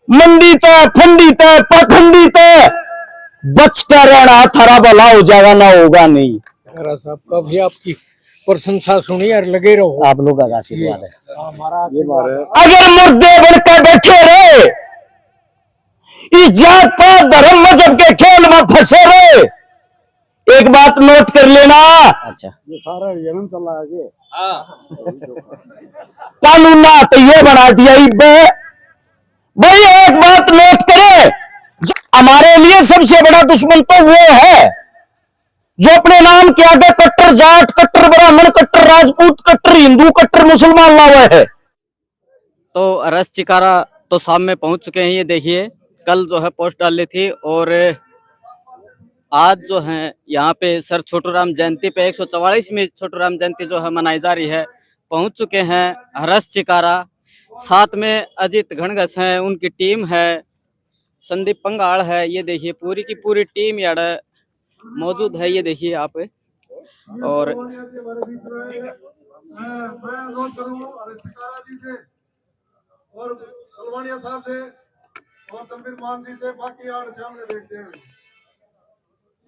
मंडित है, फंडित है, पखंडित है, बचकर रहना, थारा भला हो जाएगा, ना होगा नहीं। साहब का भी आपकी प्रशंसा सुनी और लगे रहो, आप लोगों का आशीर्वाद है। हमारा अगर मुर्दे बनकर बैठे रहे, इस जात पात धर्म मजहब के खेल में फंसे रहे, एक बात नोट कर लेना। अच्छा, ये सारा जन्म चला आगे कानून ना तो ये बना दिया भाई। एक बात नोट करें, हमारे लिए सबसे बड़ा दुश्मन तो वो है जो अपने नाम के आगे कट्टर जाट, कट्टर ब्राह्मण, कट्टर राजपूत, कट्टर हिंदू, कट्टर मुसलमान लावा है। तो रस चिकारा तो शाम में पहुंच चुके हैं। ये देखिए, कल जो है पोस्ट डाली थी और आज जो है यहाँ पे सर छोटू राम जयंती पे 144वीं छोटू राम जयंती जो है मनाई जा रही है। पहुंच चुके हैं रस चिकारा, साथ में अजीत घनघस है, उनकी टीम है, संदीप पंगाड़ है। ये देखिए पूरी की पूरी टीम यार मौजूद है। ये देखिए आप। और मैं अनुरोध करूंगा चिकारा जी से और कलवानिया साहब से और तनवीर मान जी से, बाकी आड़ सामने बैठ जाए।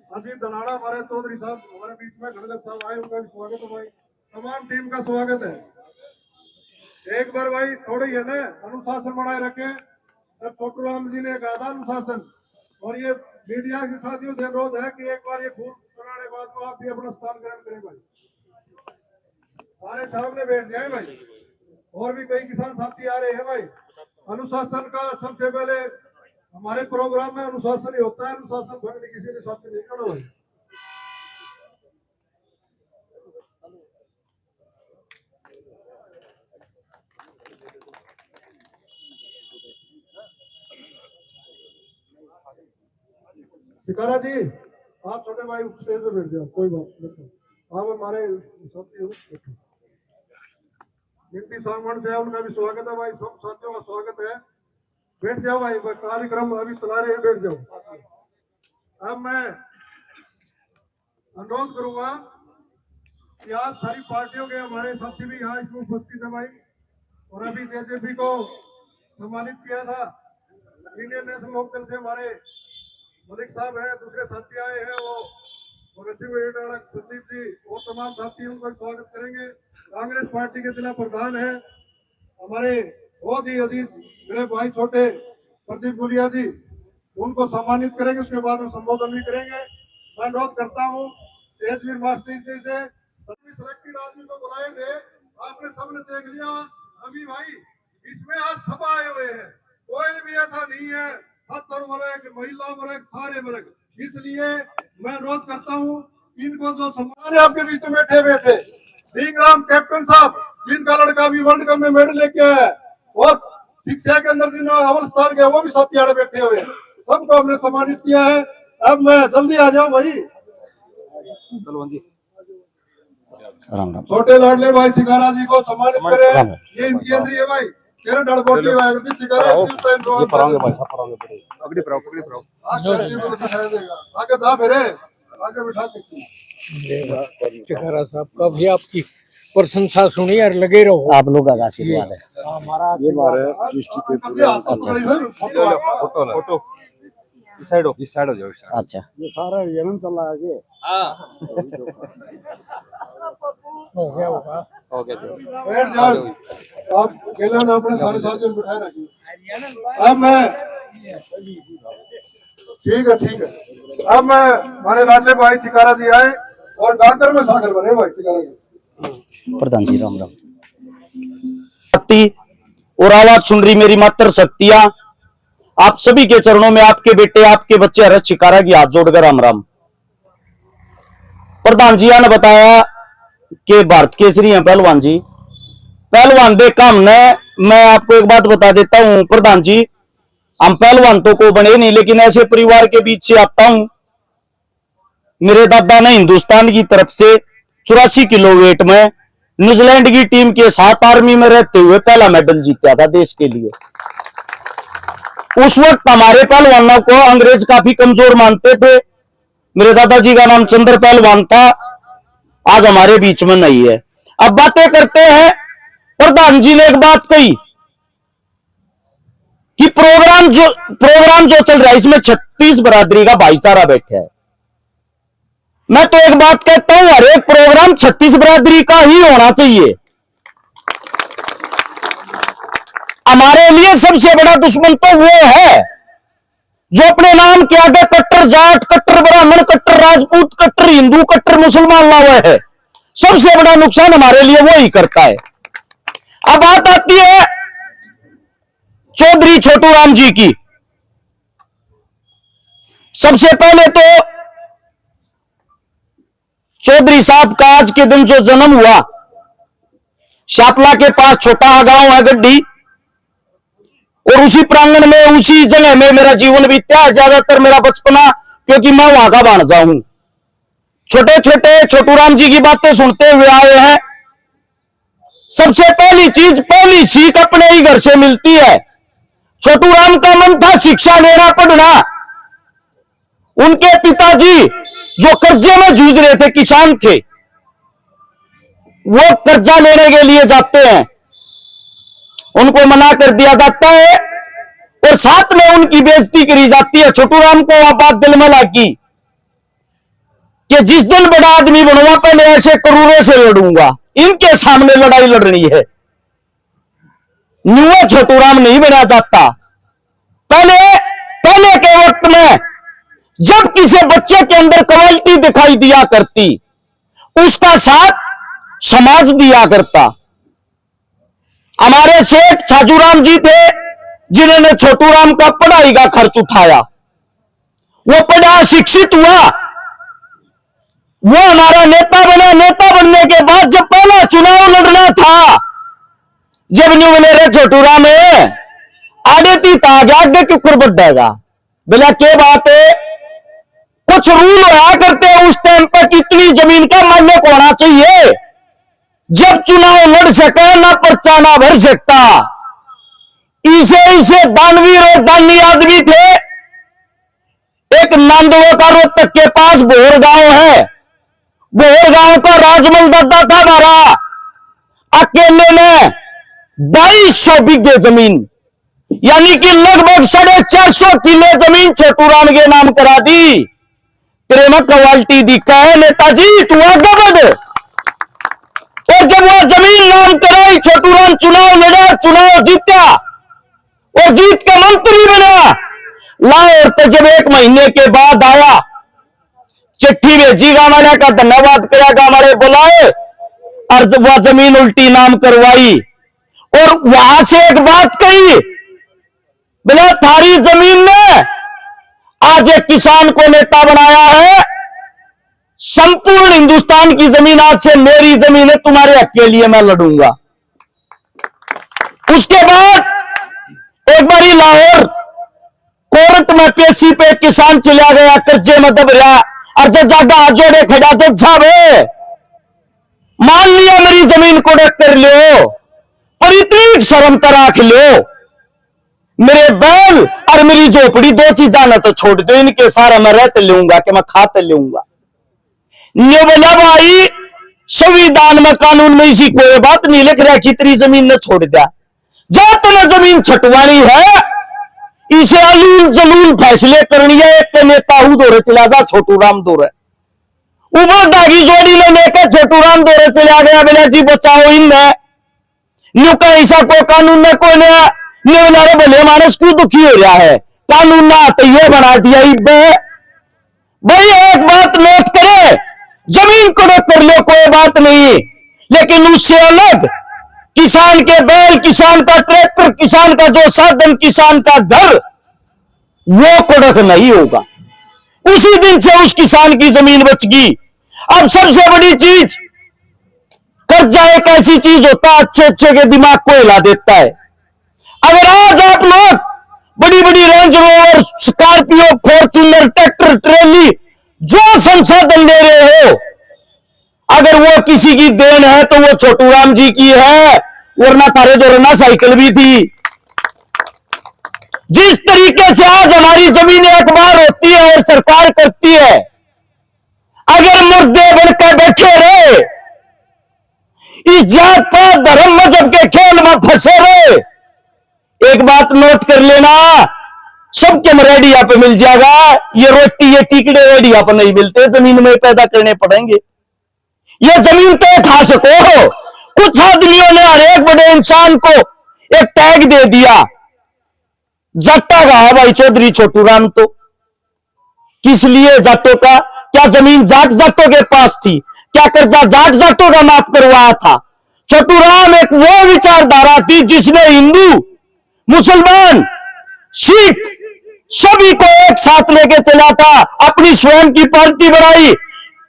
अजीत धनाड़ा हमारे चौधरी साहब हमारे बीच में, घनघस साहब आए, उनका भी स्वागत है भाई, तमाम टीम का स्वागत है। एक बार भाई थोड़ी है ना अनुशासन बनाए रखे। जब छोटू राम जी ने कहा था अनुशासन, और ये मीडिया के साथियों से अनुरोध है कि एक बार ये खून बनाने बाद को आप भी अपना स्थान ग्रहण करें भाई, सारे सामने बैठ जाए भाई। और भी कई किसान साथी आ रहे हैं भाई। अनुशासन का सबसे पहले हमारे प्रोग्राम में अनुशासन ही होता है, अनुशासन भंग किसी ने साथी नहीं करना भाई। चिकारा जी आप छोटे भाई स्टेज पे बैठ जाओ, कोई बात नहीं, आप हमारे साथी हो, बैठो। मिंटी सामन से है, उनका भी स्वागत है भाई, सब साथियों का स्वागत है। बैठ जाओ भाई, कार्यक्रम अभी चला रहे हैं, बैठ जाओ। अब मैं अनुरोध करूंगा कि आज सारी पार्टियों के हमारे साथी भी यहाँ इसमें उपस्थित है भाई। और अभी जेजेपी को सम्मानित किया था, इंडियन नेशनल लोकदल से हमारे मलिक साहब है, दूसरे साथी आए हैं, वो संदीप जी और तमाम साथी उनका स्वागत करेंगे। कांग्रेस पार्टी के जिला प्रधान है हमारे बहुत ही अजीज मेरे भाई छोटे प्रदीप गुलिया जी, उनको सम्मानित करेंगे, उसके बाद में संबोधन भी करेंगे। मैं अनुरोध करता हूँ तेजवीर मास्टर से सभी सिलेक्टेड आदमी को बुलाए थे, आपने सबने देख लिया। अभी भाई इसमें आज सब आए हुए हैं, कोई भी ऐसा नहीं है 70 वर्ग महिला वर्ग सारे वर्ग, इसलिए मैं अनुरोध करता हूँ इनको जो सम्मान है आपके बीच में बैठे बैठे रींगराम कैप्टन साहब, जिनका लड़का भी वर्ल्ड कप में मेडल लेके आया है और शिक्षा के अंदर जिन अव्वल स्थान के, वो भी साथी आड़े बैठे हुए, सबको हमने सम्मानित किया है। अब मैं जल्दी आ जाऊं भाई, राम राम। छोटे लाडले भाई चिकारा जी को सम्मानित करें, ये इनकी केसरी है भाई, तेरे डड़बोटी भाई चिकारा आगे जा फिर आगे बिठा के। चिकारा साहब का भी आपकी प्रशंसा सुनी और लगे रहो, आप लोगों का आशीर्वाद है। हमारा फोटो इस साइड हो जाओ। अच्छा, ये सारा जन्म चला आगे हो गया होगा। बैठ जाओ आप, केला अपने सारे साथियों को बिठाए रखिए। अब मैं ठीक है अब मैं हमारे लाडले भाई चिकारा जी आए और गाकर में सागर बने भाई चिकारा जी। प्रधान जी राम राम। और आवाज सुन रही मेरी मातर शक्तियां, आप सभी के चरणों में आपके बेटे आपके बच्चे हरस चिकारा की हाथ जोड़कर राम राम। प्रधान जी ने बताया कि भारत केसरी हैं पहलवान जी, पहलवान देखा हमने। मैं आपको एक बात बता देता हूं प्रधान जी, हम पहलवान तो को बने नहीं, लेकिन ऐसे परिवार के बीच से आता हूं। मेरे दादा ने हिंदुस्तान की तरफ से 84 किलो वेट में न्यूजीलैंड की टीम के साथ आर्मी में रहते हुए पहला मेडल जीता था देश के लिए। उस वक्त हमारे पहलवानों को अंग्रेज काफी कमजोर मानते थे। मेरे दादाजी का नाम चंद्र पहलवान था, आज हमारे बीच में नहीं है। अब बातें करते हैं, प्रधान जी ने एक बात कही कि प्रोग्राम जो चल रहा है इसमें 36 बरादरी का भाईचारा बैठा है। मैं तो एक बात कहता हूं, हर एक प्रोग्राम 36 बरादरी का ही होना चाहिए। हमारे लिए सबसे बड़ा दुश्मन तो वो है जो अपने नाम के आगे कट्टर जाट, कट्टर ब्राह्मण, कट्टर राजपूत, कट्टर हिंदू, कट्टर मुसलमान लावा है। सबसे बड़ा नुकसान हमारे लिए वो ही करता है। अब बात आती है चौधरी छोटू राम जी की। सबसे पहले तो चौधरी साहब का आज के दिन जो जन्म हुआ, शापला के पास छोटा गांव है गड्डी, और उसी प्रांगण में, उसी जगह में मेरा जीवन बीता है, ज्यादातर मेरा बचपना, क्योंकि मैं वहां का भांजा हूं। छोटे छोटे छोटू राम जी की बातें सुनते हुए आए हैं। सबसे पहली सीख अपने ही घर से मिलती है। छोटू राम का मन था शिक्षा लेना, पढ़ना। उनके पिताजी जो कर्जे में जूझ रहे थे, किसान थे, वो कर्जा लेने के लिए जाते हैं, उनको मना कर दिया जाता है और साथ में उनकी बेइज्जती करी जाती है। छोटू राम को वह बात दिल में लगी कि जिस दिन बड़ा आदमी बनूंगा पहले ऐसे करोड़ों से लड़ूंगा, इनके सामने लड़ाई लड़नी है। न्यू छोटू राम नहीं बना जाता। पहले के वक्त में जब किसी बच्चे के अंदर क्वालिटी दिखाई दिया करती, उसका साथ समाज दिया करता। हमारे सेठ छाजूराम जी थे जिन्होंने छोटू राम का पढ़ाई का खर्च उठाया। वो पढ़ा, शिक्षित हुआ, वो हमारा नेता बना। नेता बनने के बाद जब पहला चुनाव लड़ना था, जब न्यू मिले रे छोटू राम आगे तीता आगे क्यों कर बढ़ेगा, बोला क्या बात है, कुछ रूल होया करते हैं उस टाइम पर कितनी जमीन का मालिक होना चाहिए, जब चुनाव लड़ सके ना पर्चा ना भर सकता। इसे दानवीर और दानी आदमी थे। एक नांदवा का रोहतक के पास बोहर गांव है, बोहर गांव का राजमल दादा था हमारा, अकेले में 2200 बीघे जमीन, यानी कि लगभग 450 किले जमीन छोटू राम के नाम करा दी। तेरे में क्वालिटी दिखा है नेताजी, तू आगे बढ़। और जब वह जमीन नाम कराई, छोटू राम चुनाव लड़ा, चुनाव जीता और जीत के मंत्री बना। लाहौर तो जब 1 महीने के बाद आया, चिट्ठी भेजी गांव का धन्यवाद करा, गांव बुलाए और जब वह जमीन उल्टी नाम करवाई और वहां से एक बात कही, बोला थारी जमीन ने आज एक किसान को नेता बनाया है, संपूर्ण हिंदुस्तान की जमीन आज से मेरी जमीन है, तुम्हारे हक के लिए मैं लड़ूंगा। उसके बाद एक बारी लाहौर कोर्ट में पेशी पे किसान चला गया, कर्जे में दब रहा, और जज जागा हाथ जोड़े खड़ा, जज साहब मान लिया मेरी जमीन को रख कर लो, पर इतनी शर्म तो राख लो, मेरे बैल और मेरी झोपड़ी 2 चीजें ना तो छोड़ दो, इनके सारा मैं रहते लूंगा कि मैं खाते लूंगा। न्यू बोला भाई संविधान में, कानून में इसी कोई बात नहीं लिख रहा कि तेरी जमीन ने छोड़ दिया, जो तुम्हें जमीन छटवानी है इसे अलील जलील फैसले करनी है। एक नेता हूं दौरे चला जा, छोटू राम दौरे उबर दागी जोड़ी ने लेकर छोटू राम दौरे चला गया। बोला जी बचाओ इनमें, न्यू का ऐसा कोई कानून में कोई न्यू बोला भले मानस क्यों दुखी हो रहा है, कानून ना तो ये बना दिया। भाई एक बात नोट करे, जमीन को रोक कर लो कोई बात नहीं, लेकिन उससे अलग किसान के बैल, किसान का ट्रैक्टर, किसान का जो साधन, किसान का घर, वो कोड़क नहीं होगा। उसी दिन से उस किसान की जमीन बच गई। अब सबसे बड़ी चीज, कर्जा एक ऐसी चीज होता है अच्छे के दिमाग को हिला देता है। अगर आज आप लोग बड़ी बड़ी Range Rover, Scorpio, Fortuner, tractor, trolley जो संसाधन ले रहे हो, अगर वो किसी की देन है तो वो छोटू राम जी की है, वरना तारे दौराना साइकिल भी थी। जिस तरीके से आज हमारी जमीनें अखबार होती है और सरकार करती है, अगर मुर्दे बनकर बैठे रहे, इस जात पात धर्म मजहब के खेल में फंसे रहे, एक बात नोट कर लेना, सबके रेडिया पे मिल जाएगा, ये रोटी ये टिकड़े रेडिया पर नहीं मिलते, जमीन में पैदा करने पड़ेंगे। ये जमीन पे खा सको। कुछ आदमियों ने हर एक बड़े इंसान को एक टैग दे दिया, जाटा का है भाई चौधरी छोटू राम। तो किस लिए जाटों का? क्या जमीन जाट जाटों के पास थी? क्या कर्जा जाट जाटों का माफ करवाया था? छोटू राम एक वो विचारधारा थी जिसने हिंदू, मुसलमान, सिख सभी को एक साथ लेके चला था। अपनी स्वयं की पार्टी बनाई,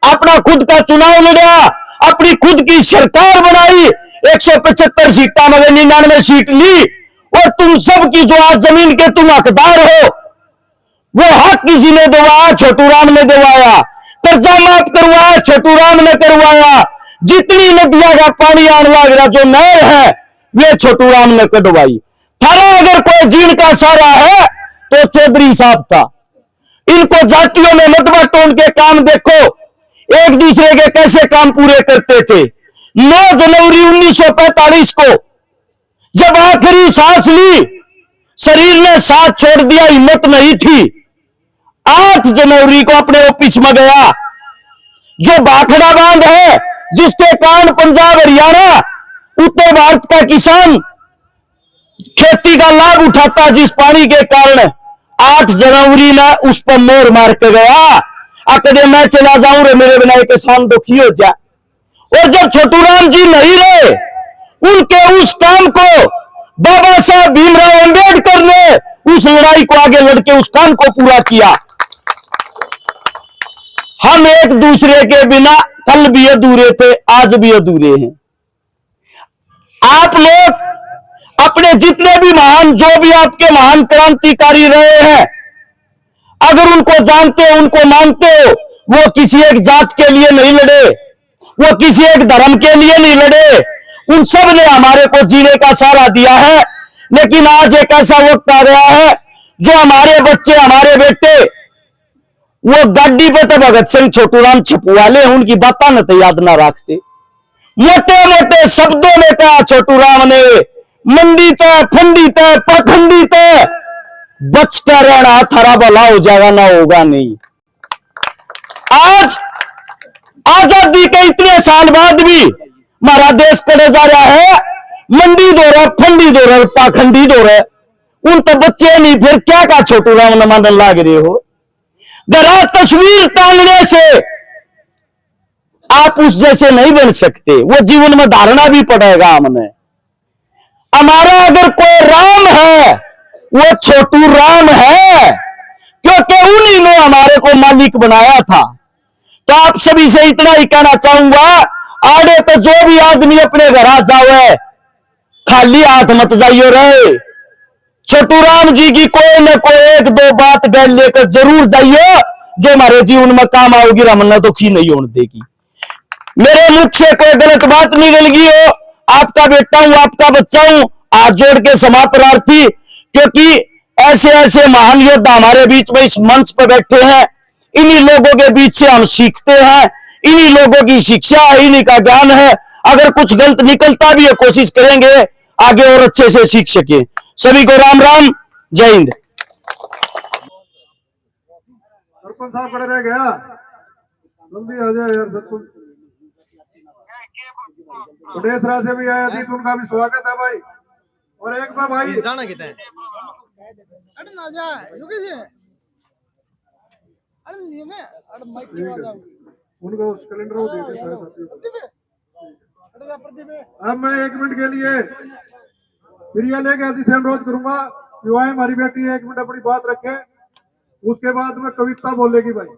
अपना खुद का चुनाव लड़ा, अपनी खुद की सरकार बनाई, 175 सीटा मगर 99 सीट ली। और तुम सब की जो आज जमीन के तुम हकदार हो, वो हक किसी ने दिलवाया? छोटू राम ने दिलवाया। कर्जा माफ करवाया? छोटू राम ने करवाया। जितनी नदियां का पानी आने लगा, जो नहर है, वे छोटू राम ने कटवाई। थारा अगर कोई जीण का सारा है तो चौधरी साहब था। इनको जातियों में मत बांटो, उनके काम देखो, एक दूसरे के कैसे काम पूरे करते थे। 9 जनवरी 1945 को जब आखिरी सांस ली, शरीर ने साथ छोड़ दिया, हिम्मत नहीं थी। 8 जनवरी को अपने ऑफिस में गया। जो भाखड़ा बांध है, जिसके कारण पंजाब, हरियाणा, उत्तर भारत का किसान खेती का लाभ उठाता, जिस पानी के कारण 8 जनवरी में उस पर मोर मार के गया। अकदे मैं चला जाऊं रे, मेरे बिना किसान दुखी हो जाए। और जब छोटू राम जी नहीं रहे, उनके उस काम को बाबा साहब भीमराव अंबेडकर ने उस लड़ाई को आगे लड़के उस काम को पूरा किया। हम एक दूसरे के बिना कल भी अधूरे थे, आज भी अधूरे हैं। आप लोग अपने जितने भी महान, जो भी आपके महान क्रांतिकारी रहे हैं, अगर उनको जानते हो, उनको मानते हो, वो किसी एक जात के लिए नहीं लड़े, वो किसी एक धर्म के लिए नहीं लड़े। उन सब ने हमारे को जीने का सहारा दिया है। लेकिन आज एक ऐसा वक्त आ गया है, जो हमारे बच्चे, हमारे बेटे, वो गाड़ी पे तो भगत सिंह छोटू राम छपुवाले, उनकी बातें न तो याद ना रखते। मोटे मोटे शब्दों में कहा छोटू राम ने, मंडी तय, फंडी तय, पखंडी तय, बचकर रहना, थारा भला हो जाएगा, ना होगा नहीं। आज आजादी के इतने साल बाद भी हमारा देश करे जा रहा है, मंडी दो रहा, फंडी दो रहा, पाखंडी दो रहा। उन तो बच्चे नहीं, फिर क्या का छोटू राम न मानने लाग रहे हो? जरा तस्वीर टांगने से आप उस जैसे नहीं बन सकते, वो जीवन में धारणा भी पड़ेगा। हमने, हमारा अगर कोई राम है, वो छोटू राम है, क्योंकि उन्हीं ने हमारे को मालिक बनाया था। तो आप सभी से इतना ही कहना चाहूंगा, आड़े तो जो भी आदमी अपने घर आ जावे, खाली हाथ मत जाइयो रहे। छोटू राम जी की कोई न कोई 1-2 बात गैल लेकर जरूर जाइयो, जो हमारे जीवन में काम आओगी, हमने दुखी नहीं होने देगी। मेरे मुख से कोई गलत बात निकल गई हो, आपका बेटा हूं, आपका बच्चा हूं, हाथ जोड़ के क्षमा प्रार्थी। क्योंकि ऐसे ऐसे महान योद्धा हमारे बीच में इस मंच पर बैठे हैं, इन्हीं लोगों के बीच से हम सीखते हैं, इन्हीं लोगों की शिक्षा है, इन्हीं का ज्ञान है। अगर कुछ गलत निकलता भी है, कोशिश करेंगे आगे और अच्छे से सीख सके। सभी को राम राम, जय हिंद। सरपंच साहब खड़े रह गया, जल्दी आ जाए यार सरपंच। बडेसरा से भी आया थी, तो उनका भी स्वागत है भाई। और एक बार भाई जाना कितना है? अरे ना जा, रुके जी। अरे नहीं ना, अरे माइक की आवाज आऊगी। उनका उस कैलेंडर को दे दे सारे साथियों को। अरे प्रदीप, अब मैं 1 मिनट के लिए प्रिया लेके ऐसी से अनुरोध करूंगा, विवाह हमारी बेटी 1 मिनट अपनी बात रखे, उसके बाद में कविता बोलेगी भाई।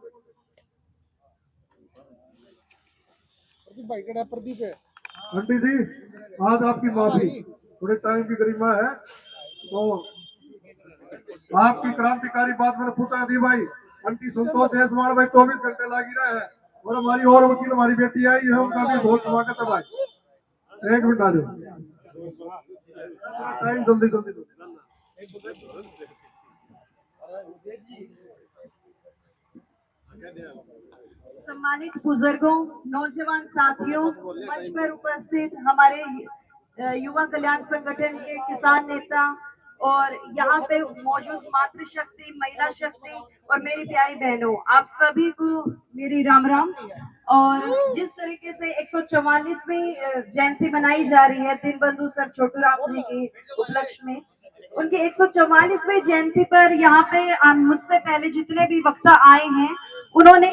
प्रदीप भाई कड़ा प्रदीप है। आंटी जी, आज आपकी माफी, थोड़े टाइम की गरिमा है, तो आपकी क्रांतिकारी बात मैंने पूछा दी भाई। आंटी संतोष जायसवाल भाई 24 घंटे लागी रहा है, और हमारी और वकील हमारी बेटी आई है, उनका भी बहुत स्वागत है भाई। 1 मिनट आ जाओ, टाइम जल्दी जल्दी। सम्मानित बुजुर्गों, नौजवान साथियों, मंच पर उपस्थित हमारे युवा कल्याण संगठन के किसान नेता और यहाँ पे मौजूद मातृशक्ति, महिला शक्ति और मेरी प्यारी बहनों, आप सभी को मेरी राम राम। और जिस तरीके से 144वीं जयंती मनाई जा रही है दीनबंधु सर छोटूराम जी के उपलक्ष्य में, उनकी 144वीं जयंती पर यहाँ पे मुझसे पहले जितने भी वक्ता आए हैं उन्होंने